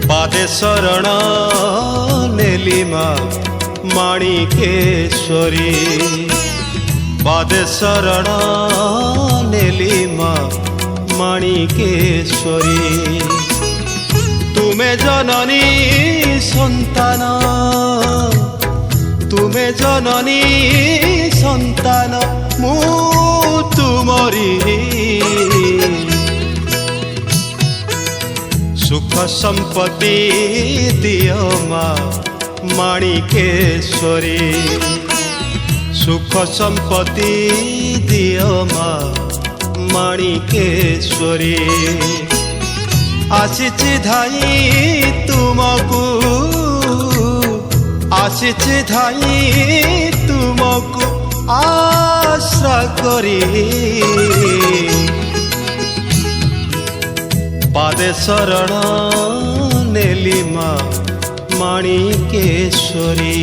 पादे शरण नेलिमा माणिकेश्वरी पादे शरण नेलिमा माणिकेश्वरी तुम्हें जननी संतान तुम्हें जननी संतान मु तुमरी सुख संपत्ति दियो माँ माणिकेश्वरी सुख संपत्ति दियो माँ माणिकेश्वरी आसीछि धाई तुमको आसीछि धाई तुमको आश्रा करी पादे शरण नेलिमा माणिकेश्वरी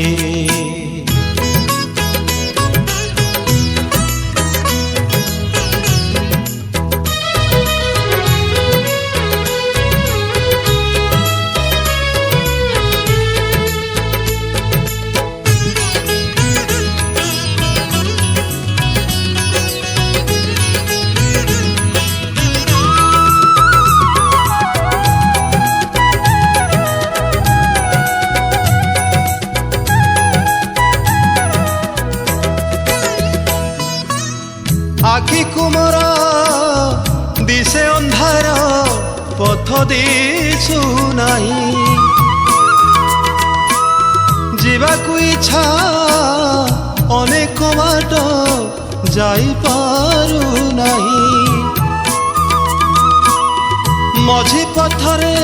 आखि कुमर दिशे अंधार पथ दिशु नहीं जीवाकु इच्छा अनेक बाट जाई पारु नहीं मझी पथरे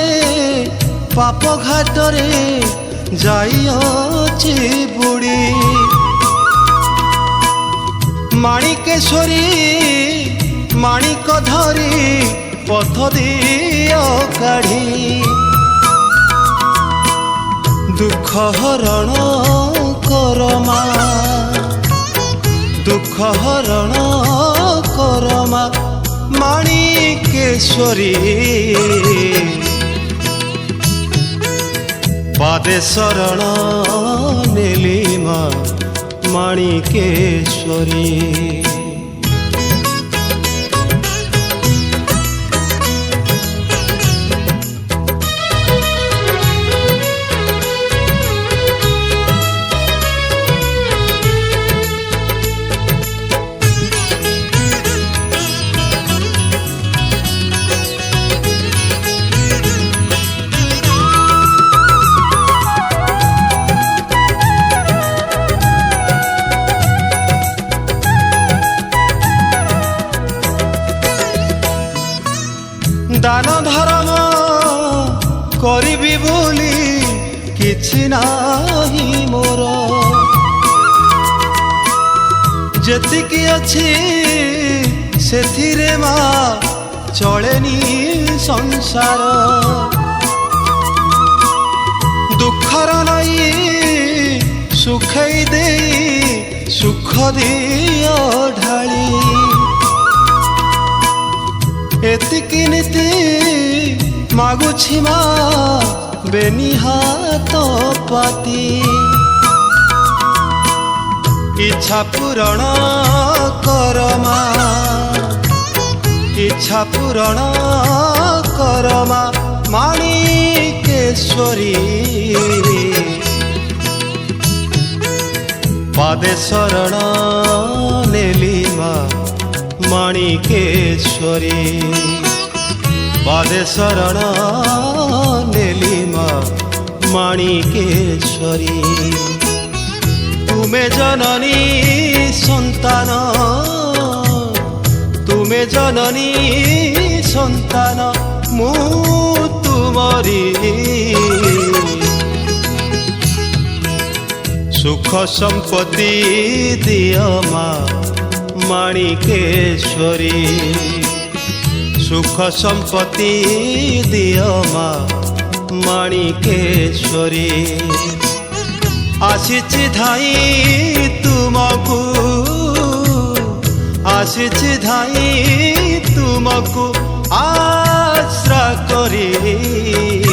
पाप घाटरे जाई अछि बुड़ी माणिकेश्वरी माणिक धरी पथ दियो काढ़ी दुख हरण करमा दुख हरण करमा माणिकेश्वरी पादे शरण नेलिमा माणिकेश्वरी दान धर्म करिबी बोली किछि नाही मोर जेतिकी अछि सेथिरे मा चलेनी संसार दुखर नहीं सुखई दे सुख दियो ढाली एतिकी नीति मागुछि मा बेनी हाथ पाती इच्छा पूरण करमा इच्छा पूरण करमा माणिकेश्वरी पादे शरण नेलिमा माणिकेश्वरी पादे शरण नेलिमा माणिकेश्वरी तुमे जननी सन्तान तुमे जननी सन्तान मु तुमरी सुख संपत्ति दियो माँ माणिकेश्वरी सुख संपत्ति दियो माँ माणिकेश्वरी आसिछि धाई तुमको आसिछि धाई तुमको आश्रा करी